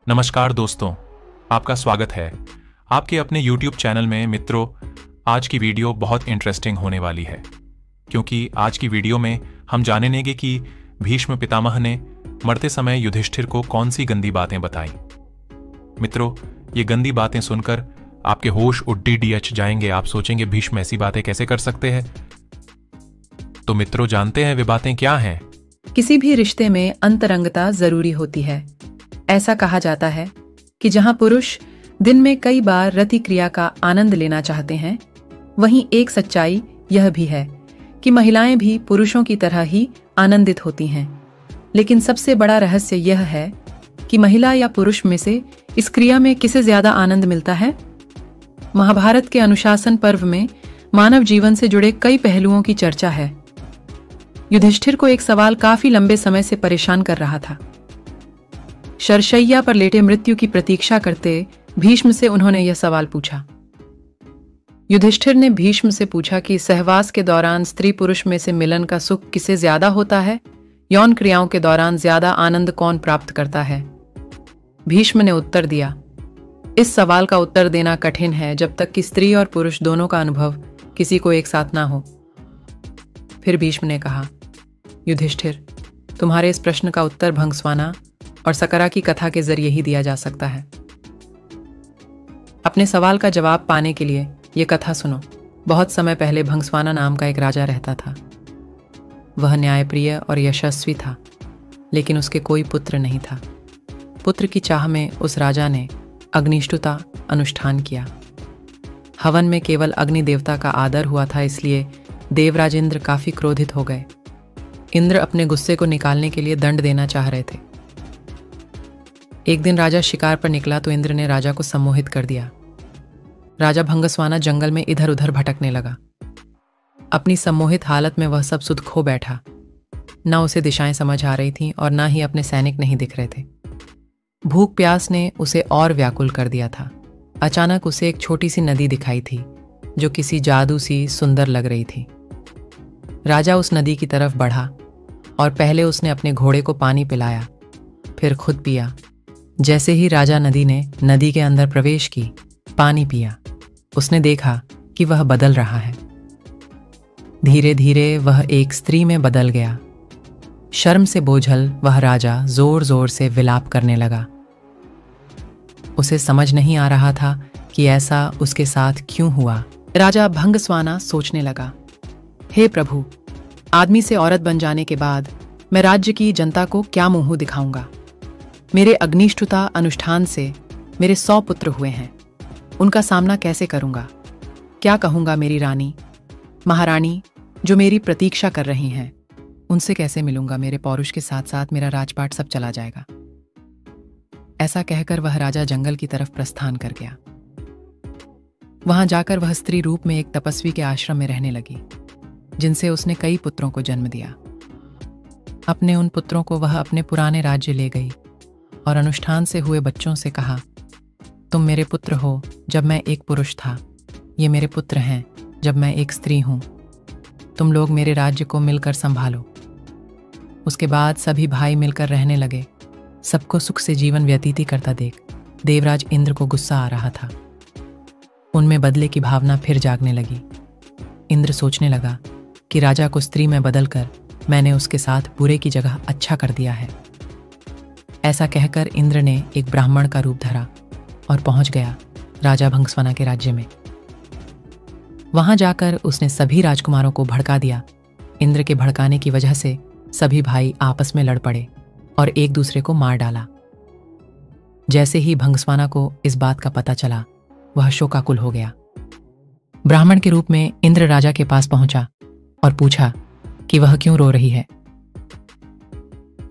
नमस्कार दोस्तों, आपका स्वागत है आपके अपने YouTube चैनल में। मित्रों, आज की वीडियो बहुत इंटरेस्टिंग होने वाली है, क्योंकि आज की वीडियो में हम जानेंगे कि भीष्म पितामह ने मरते समय युधिष्ठिर को कौन सी गंदी बातें बताई। मित्रों, ये गंदी बातें सुनकर आपके होश उड्डी जाएंगे। आप सोचेंगे भीष्म ऐसी बातें कैसे कर सकते हैं। तो मित्रों, जानते हैं वे बातें क्या हैं। किसी भी रिश्ते में अंतरंगता जरूरी होती है। ऐसा कहा जाता है कि जहां पुरुष दिन में कई बार रति क्रिया का आनंद लेना चाहते हैं, वहीं एक सच्चाई यह भी है कि महिलाएं भी पुरुषों की तरह ही आनंदित होती हैं। लेकिन सबसे बड़ा रहस्य यह है कि महिला या पुरुष में से इस क्रिया में किसे ज्यादा आनंद मिलता है। महाभारत के अनुशासन पर्व में मानव जीवन से जुड़े कई पहलुओं की चर्चा है। युधिष्ठिर को एक सवाल काफी लंबे समय से परेशान कर रहा था। शरशैया पर लेटे मृत्यु की प्रतीक्षा करते भीष्म से उन्होंने यह सवाल पूछा। युधिष्ठिर ने भीष्म से पूछा कि सहवास के दौरान स्त्री पुरुष में से मिलन का सुख किसे ज्यादा होता है। यौन क्रियाओं के दौरान ज्यादा आनंद कौन प्राप्त करता है। भीष्म ने उत्तर दिया, इस सवाल का उत्तर देना कठिन है जब तक कि स्त्री और पुरुष दोनों का अनुभव किसी को एक साथ ना हो। फिर भीष्म ने कहा, युधिष्ठिर, तुम्हारे इस प्रश्न का उत्तर भंगस्वाना और सकरा की कथा के जरिए ही दिया जा सकता है। अपने सवाल का जवाब पाने के लिए यह कथा सुनो। बहुत समय पहले भंगस्वाना नाम का एक राजा रहता था। वह न्यायप्रिय और यशस्वी था, लेकिन उसके कोई पुत्र नहीं था। पुत्र की चाह में उस राजा ने अग्निष्ठुता अनुष्ठान किया। हवन में केवल अग्नि देवता का आदर हुआ था, इसलिए देवराज इंद्र काफी क्रोधित हो गए। इंद्र अपने गुस्से को निकालने के लिए दंड देना चाह रहे थे। एक दिन राजा शिकार पर निकला तो इंद्र ने राजा को सम्मोहित कर दिया। राजा भंगस्वाना जंगल में इधर उधर भटकने लगा। अपनी सम्मोहित हालत में वह सब सुध खो बैठा। न उसे दिशाएं समझ आ रही थीं और न ही अपने सैनिक नहीं दिख रहे थे। भूख प्यास ने उसे और व्याकुल कर दिया था। अचानक उसे एक छोटी सी नदी दिखाई थी, जो किसी जादू सी सुंदर लग रही थी। राजा उस नदी की तरफ बढ़ा और पहले उसने अपने घोड़े को पानी पिलाया, फिर खुद पिया। जैसे ही राजा नदी के अंदर प्रवेश की, पानी पिया, उसने देखा कि वह बदल रहा है। धीरे धीरे वह एक स्त्री में बदल गया। शर्म से बोझल वह राजा जोर जोर से विलाप करने लगा। उसे समझ नहीं आ रहा था कि ऐसा उसके साथ क्यों हुआ। राजा भंगस्वाना सोचने लगा, हे प्रभु, आदमी से औरत बन जाने के बाद मैं राज्य की जनता को क्या मुंह दिखाऊंगा। मेरे अग्निष्ठुता अनुष्ठान से मेरे 100 पुत्र हुए हैं। उनका सामना कैसे करूंगा। क्या कहूंगा मेरी रानी, महारानी जो मेरी प्रतीक्षा कर रही हैं, उनसे कैसे मिलूंगा। मेरे पौरुष के साथ साथ मेरा राजपाट सब चला जाएगा। ऐसा कहकर वह राजा जंगल की तरफ प्रस्थान कर गया। वहां जाकर वह स्त्री रूप में एक तपस्वी के आश्रम में रहने लगी, जिनसे उसने कई पुत्रों को जन्म दिया। अपने उन पुत्रों को वह अपने पुराने राज्य ले गई और अनुष्ठान से हुए बच्चों से कहा, तुम मेरे पुत्र हो जब मैं एक पुरुष था, ये मेरे पुत्र हैं जब मैं एक स्त्री हूं। तुम लोग मेरे राज्य को मिलकर संभालो। उसके बाद सभी भाई मिलकर रहने लगे। सबको सुख से जीवन व्यतीत करता देख देवराज इंद्र को गुस्सा आ रहा था। उनमें बदले की भावना फिर जागने लगी। इंद्र सोचने लगा कि राजा को स्त्री में बदलकर मैंने उसके साथ बुरे की जगह अच्छा कर दिया है। ऐसा कहकर इंद्र ने एक ब्राह्मण का रूप धरा और पहुंच गया राजा भंगस्वाना के राज्य में। वहां जाकर उसने सभी राजकुमारों को भड़का दिया। इंद्र के भड़काने की वजह से सभी भाई आपस में लड़ पड़े और एक दूसरे को मार डाला। जैसे ही भंगस्वाना को इस बात का पता चला, वह शोकाकुल हो गया। ब्राह्मण के रूप में इंद्र राजा के पास पहुंचा और पूछा कि वह क्यों रो रही है।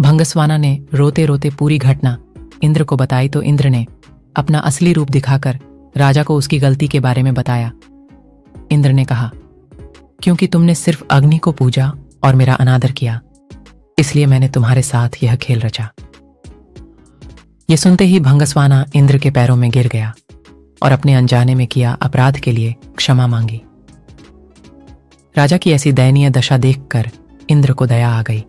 भंगस्वाना ने रोते रोते पूरी घटना इंद्र को बताई तो इंद्र ने अपना असली रूप दिखाकर राजा को उसकी गलती के बारे में बताया। इंद्र ने कहा, क्योंकि तुमने सिर्फ अग्नि को पूजा और मेरा अनादर किया, इसलिए मैंने तुम्हारे साथ यह खेल रचा। यह सुनते ही भंगस्वाना इंद्र के पैरों में गिर गया और अपने अनजाने में किया अपराध के लिए क्षमा मांगी। राजा की ऐसी दयनीय दशा देखकर इंद्र को दया आ गई।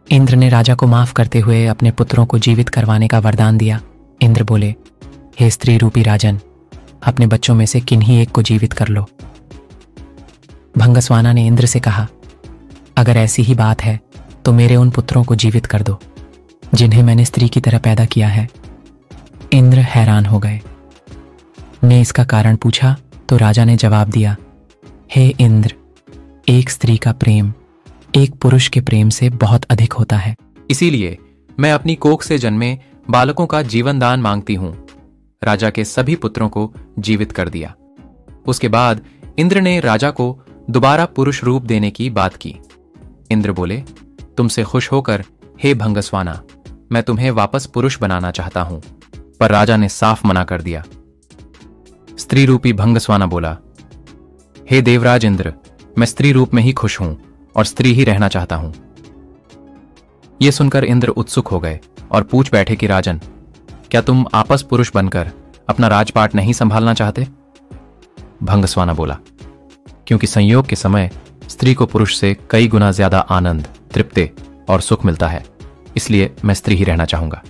इंद्र ने राजा को माफ करते हुए अपने पुत्रों को जीवित करवाने का वरदान दिया इंद्र बोले, हे स्त्री रूपी राजन, अपने बच्चों में से किन्हीं एक को जीवित कर लो। भंगस्वाना ने इंद्र से कहा, अगर ऐसी ही बात है तो मेरे उन पुत्रों को जीवित कर दो जिन्हें मैंने स्त्री की तरह पैदा किया है। इंद्र हैरान हो गए। ने इसका कारण पूछा तो राजा ने जवाब दिया, हे इंद्र, एक स्त्री का प्रेम एक पुरुष के प्रेम से बहुत अधिक होता है। इसीलिए मैं अपनी कोख से जन्मे बालकों का जीवन दान मांगती हूं। राजा के सभी पुत्रों को जीवित कर दिया। उसके बाद इंद्र ने राजा को दोबारा पुरुष रूप देने की बात की। इंद्र बोले, तुमसे खुश होकर हे भंगस्वाना, मैं तुम्हें वापस पुरुष बनाना चाहता हूं। पर राजा ने साफ मना कर दिया। स्त्री रूपी भंगस्वाना बोला, हे देवराज इंद्र, मैं स्त्री रूप में ही खुश हूं और स्त्री ही रहना चाहता हूं। यह सुनकर इंद्र उत्सुक हो गए और पूछ बैठे कि राजन, क्या तुम आपस पुरुष बनकर अपना राजपाट नहीं संभालना चाहते? भंगस्वाना बोला, क्योंकि संयोग के समय स्त्री को पुरुष से कई गुना ज्यादा आनंद, तृप्ति और सुख मिलता है, इसलिए मैं स्त्री ही रहना चाहूंगा।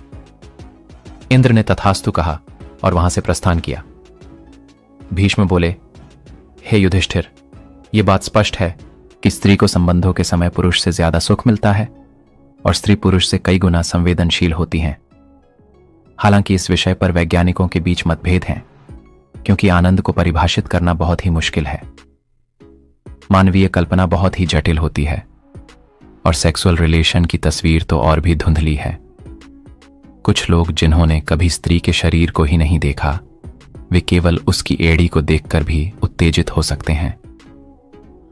इंद्र ने तथास्तु कहा और वहां से प्रस्थान किया। भीष्म बोले, हे युधिष्ठिर, यह बात स्पष्ट है कि स्त्री को संबंधों के समय पुरुष से ज्यादा सुख मिलता है और स्त्री पुरुष से कई गुना संवेदनशील होती हैं। हालांकि इस विषय पर वैज्ञानिकों के बीच मतभेद हैं, क्योंकि आनंद को परिभाषित करना बहुत ही मुश्किल है। मानवीय कल्पना बहुत ही जटिल होती है और सेक्सुअल रिलेशन की तस्वीर तो और भी धुंधली है। कुछ लोग जिन्होंने कभी स्त्री के शरीर को ही नहीं देखा, वे केवल उसकी एड़ी को देखकर भी उत्तेजित हो सकते हैं।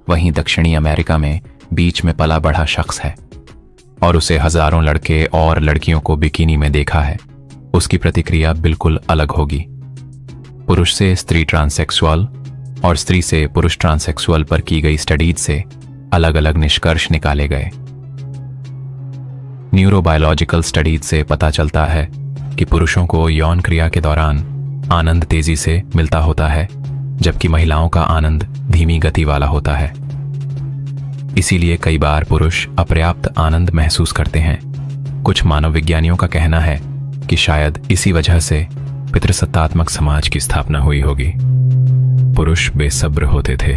वहीं दक्षिणी अमेरिका में बीच में पला बढ़ा शख्स है और उसे हजारों लड़के और लड़कियों को बिकिनी में देखा है। उसकी प्रतिक्रिया बिल्कुल अलग होगी। पुरुष से स्त्री ट्रांससेक्सुअल और स्त्री से पुरुष ट्रांससेक्सुअल पर की गई स्टडीज से अलग अलग निष्कर्ष निकाले गए। न्यूरोबायोलॉजिकल स्टडीज से पता चलता है कि पुरुषों को यौन क्रिया के दौरान आनंद तेजी से मिलता होता है, जबकि महिलाओं का आनंद धीमी गति वाला होता है। इसीलिए कई बार पुरुष अपर्याप्त आनंद महसूस करते हैं। कुछ मानव विज्ञानियों का कहना है कि शायद इसी वजह से पितृसत्तात्मक समाज की स्थापना हुई होगी। पुरुष बेसब्र होते थे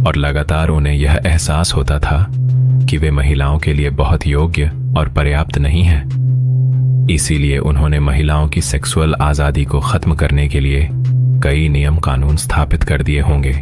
और लगातार उन्हें यह एहसास होता था कि वे महिलाओं के लिए बहुत योग्य और पर्याप्त नहीं हैं। इसीलिए उन्होंने महिलाओं की सेक्सुअल आजादी को खत्म करने के लिए कई नियम कानून स्थापित कर दिए होंगे।